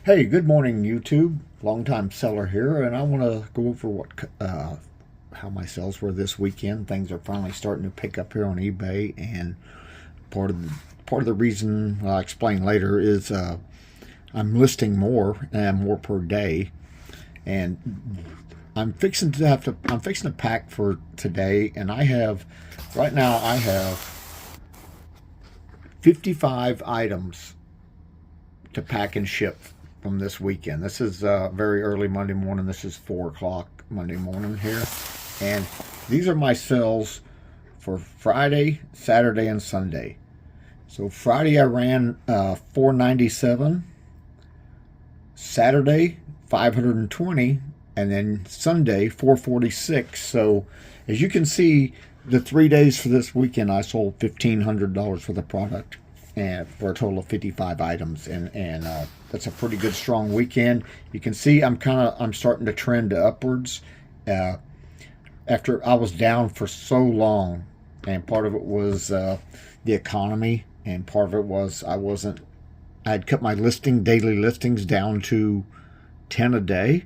Hey, good morning, YouTube. Longtime seller here, and I want to go over how my sales were this weekend. Things are finally starting to pick up here on eBay, and part of the reason I'll explain later is I'm listing more and more per day, and I'm fixing to pack for today, and right now I have 55 items to pack and ship from this weekend. This is very early Monday morning. This is 4 o'clock Monday morning here. And these are my sales for Friday, Saturday, and Sunday. So Friday I ran 497, Saturday 520, and then Sunday 446. So as you can see, the 3 days for this weekend I sold $1,500 for the product, and for a total of 55 items, and that's a pretty good strong weekend. You can see I'm starting to trend upwards after I was down for so long, and part of it was the economy, and part of it was I had cut my daily listings down to 10 a day,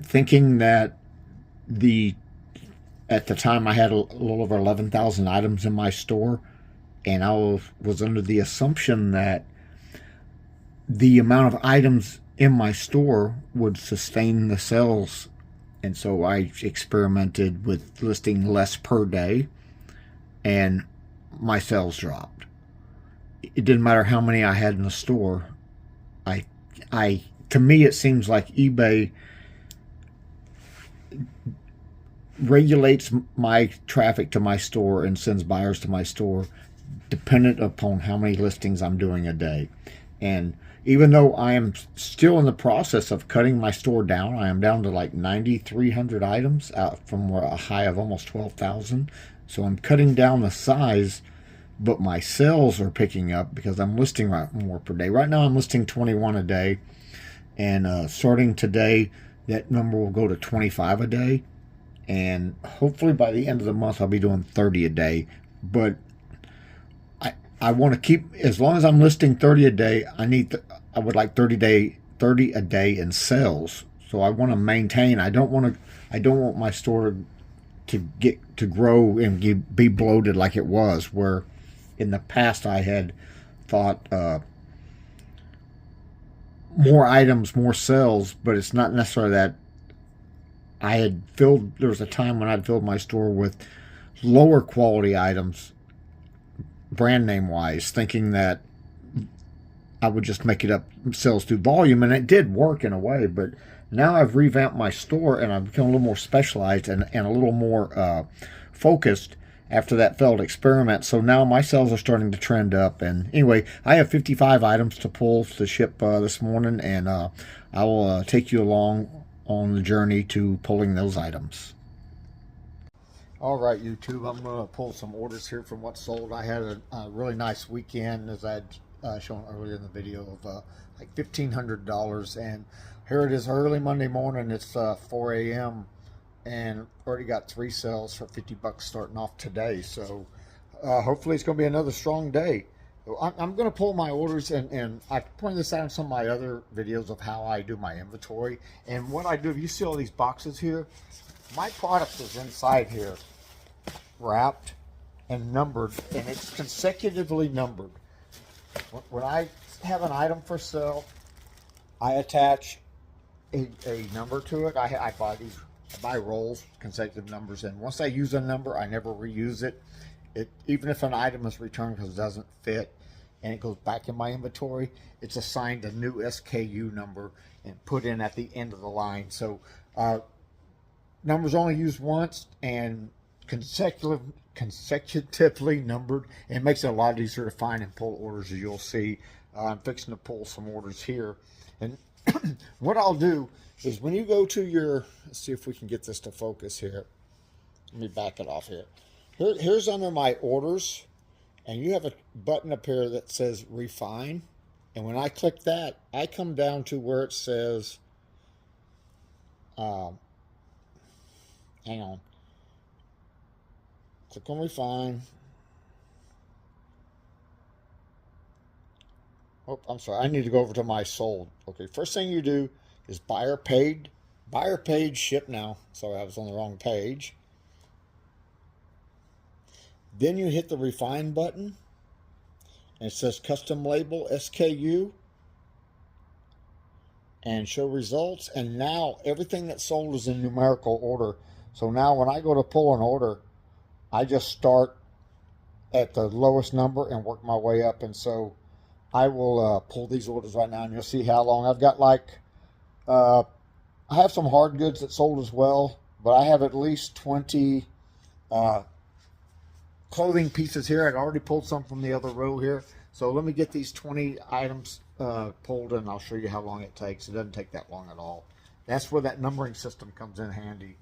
thinking that at the time I had a little over 11,000 items in my store, and I was under the assumption that the amount of items in my store would sustain the sales. And so I experimented with listing less per day, and my sales dropped. It didn't matter how many I had in the store. To me, it seems like eBay regulates my traffic to my store and sends buyers to my store dependent upon how many listings I'm doing a day. And even though I am still in the process of cutting my store down, I am down to like 9,300 items out from a high of almost 12,000. So I'm cutting down the size, but my sales are picking up because I'm listing more per day. Right now I'm listing 21 a day, and starting today, that number will go to 25 a day. And hopefully by the end of the month, I'll be doing 30 a day. But I want to keep, as long as I'm listing 30 a day, I would like 30 a day in sales. So I want to maintain. I don't want my store to grow and be bloated like it was, where in the past I had thought more items, more sales, but it's not necessarily that. There was a time when I'd filled my store with lower quality items, brand name wise, thinking that I would just make it up sales through volume, and it did work in a way. But now I've revamped my store, and I've become a little more specialized and a little more focused after that failed experiment. So now my sales are starting to trend up. And anyway, I have 55 items to ship this morning, and I will take you along on the journey to pulling those items. All right, YouTube, I'm going to pull some orders here from what sold. I had a really nice weekend, as I had shown earlier in the video, of like $1,500. And here it is early Monday morning. It's 4 a.m. and already got 3 sales for 50 bucks starting off today. So hopefully it's going to be another strong day. I'm going to pull my orders, and I pointed this out in some of my other videos of how I do my inventory. And what I do, if you see all these boxes here, my product is inside here, wrapped and numbered, and it's consecutively numbered. When I have an item for sale, I attach a number to it. I buy rolls, consecutive numbers, and once I use a number, I never reuse it. Even if an item is returned because it doesn't fit and it goes back in my inventory, it's assigned a new SKU number and put in at the end of the line. So numbers only used once and consecutively numbered, and it makes it a lot easier to find and pull orders, as you'll see. I'm fixing to pull some orders here. And what I'll do is, when you go to let's see if we can get this to focus here. Let me back it off here. Here's under my orders, and you have a button up here that says refine. And when I click that, I come down to where it says, hang on, click on refine. Oh, I'm sorry. I need to go over to my sold. Okay, first thing you do is buyer paid. Buyer paid, ship now. Sorry, I was on the wrong page. Then you hit the refine button, and it says custom label SKU and show results. And now everything that's sold is in numerical order. So now when I go to pull an order, I just start at the lowest number and work my way up. And so I will pull these orders right now, and you'll see how long. I've got uh, I have some hard goods that sold as well, but I have at least 20 uh, clothing pieces here. I'd already pulled some from the other row here. So let me get these 20 items pulled, and I'll show you how long it takes. It doesn't take that long at all. That's where that numbering system comes in handy.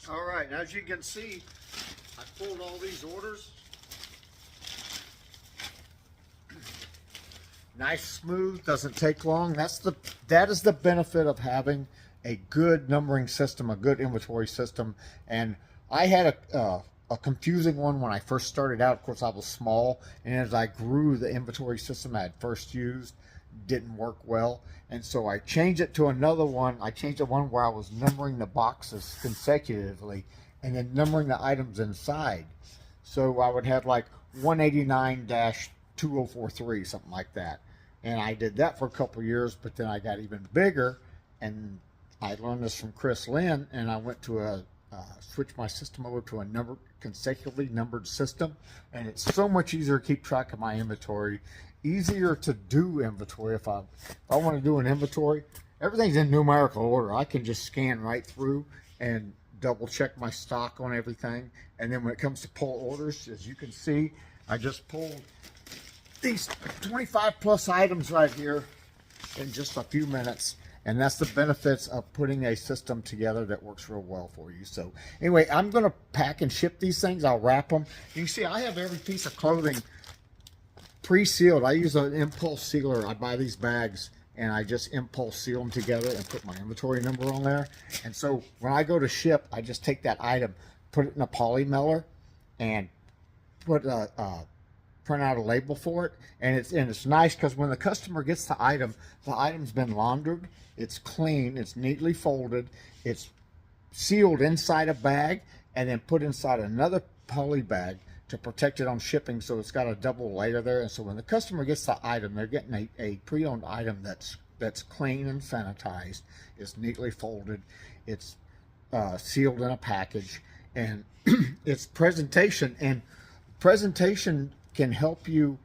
All right, as you can see, I pulled all these orders. Nice, smooth, doesn't take long. That is the benefit of having a good numbering system, a good inventory system. And I had a confusing one when I first started out. Of course, I was small, and as I grew, the inventory system I had first used didn't work well, and so I changed it to another one. I changed the one where I was numbering the boxes consecutively and then numbering the items inside. So I would have like 189-2043, something like that. And I did that for a couple of years, but then I got even bigger, and I learned this from Chris Lynn, and I went to switch my system over to a consecutively numbered system, and it's so much easier to keep track of my inventory, easier to do inventory. If I want to do an inventory, everything's in numerical order. I can just scan right through and double check my stock on everything. And then when it comes to pull orders, as you can see, I just pulled these 25 plus items right here in just a few minutes. And that's the benefits of putting a system together that works real well for you. So anyway, I'm going to pack and ship these things. I'll wrap them. You can see I have every piece of clothing pre-sealed. I use an impulse sealer. I buy these bags and I just impulse seal them together and put my inventory number on there. And so when I go to ship, I just take that item, put it in a poly mailer, and print out a label for it. And it's nice because when the customer gets the item's been laundered, it's clean, it's neatly folded, it's sealed inside a bag and then put inside another poly bag to protect it on shipping, so it's got a double layer there. And so when the customer gets the item, they're getting a pre-owned item that's clean and sanitized, it's neatly folded, it's sealed in a package, and it's presentation. And presentation can help you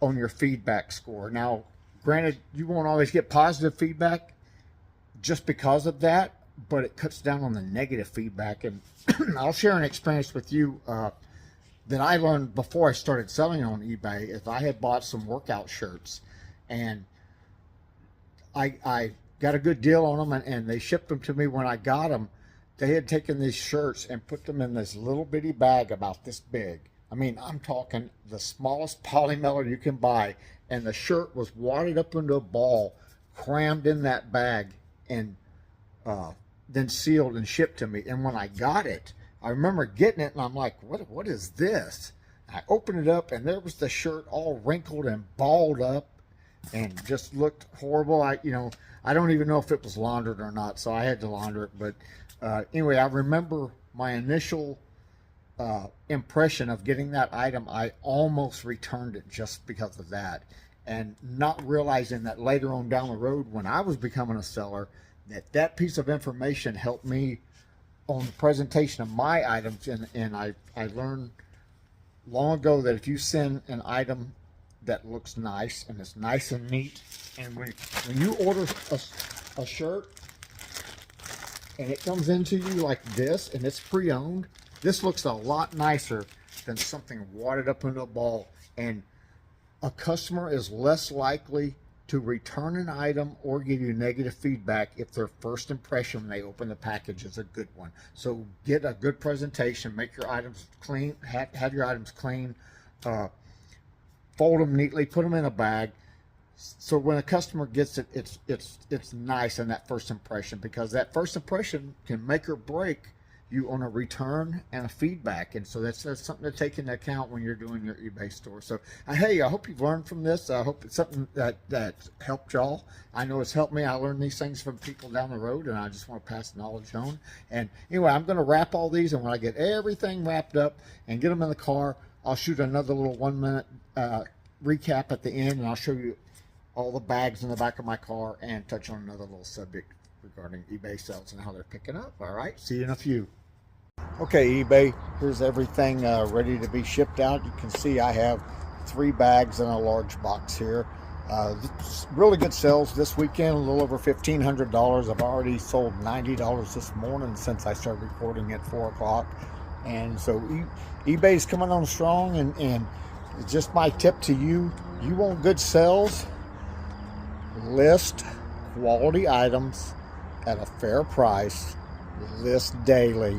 on your feedback score. Now, granted, you won't always get positive feedback just because of that, but it cuts down on the negative feedback. And I'll share an experience with you that I learned before I started selling on eBay. If I had bought some workout shirts and I got a good deal on them, and they shipped them to me when I got them, they had taken these shirts and put them in this little bitty bag about this big. I mean, I'm talking the smallest poly mailer you can buy, and the shirt was wadded up into a ball, crammed in that bag, and then sealed and shipped to me. And when I got it, I remember getting it, and I'm like, what is this? I opened it up, and there was the shirt all wrinkled and balled up and just looked horrible. I don't even know if it was laundered or not, so I had to launder it. But anyway, I remember my initial impression of getting that item. I almost returned it just because of that, and not realizing that later on down the road when I was becoming a seller, that piece of information helped me on the presentation of my items. And I learned long ago that if you send an item that looks nice and it's nice and neat, and when you order a shirt and it comes into you like this and it's pre-owned, this looks a lot nicer than something wadded up into a ball. And a customer is less likely to return an item or give you negative feedback if their first impression when they open the package is a good one. So get a good presentation, make your items clean, have your items clean, fold them neatly, put them in a bag. So when a customer gets it, it's nice in that first impression, because that first impression can make or break you on a return and a feedback. And so that's something to take into account when you're doing your eBay store. So hey, I hope you've learned from this. I hope it's something that helped y'all. I know it's helped me. I learned these things from people down the road, and I just want to pass the knowledge on. And anyway, I'm going to wrap all these, and when I get everything wrapped up and get them in the car, I'll shoot another little 1 minute recap at the end, and I'll show you all the bags in the back of my car and touch on another little subject regarding eBay sales and how they're picking up. All right, see you in a few. Okay, eBay, here's everything ready to be shipped out. You can see I have 3 bags in a large box here. Really good sales this weekend, a little over $1,500. I've already sold $90 this morning since I started recording at 4 o'clock. And so eBay's coming on strong, and just my tip to you, you want good sales, list quality items at a fair price list daily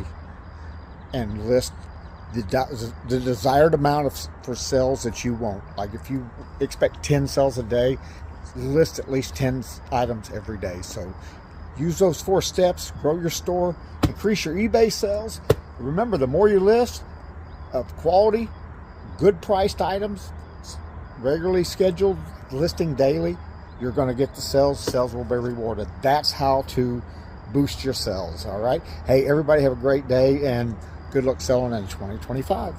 and list the desired amount for sales that you want. Like if you expect 10 sales a day, list at least 10 items every day. So use those 4 steps, grow your store, increase your eBay sales. Remember, the more you list of quality, good priced items, regularly scheduled listing daily, you're going to get the sales. Sales will be rewarded. That's how to boost your sales. All right. Hey, everybody have a great day and good luck selling in 2025.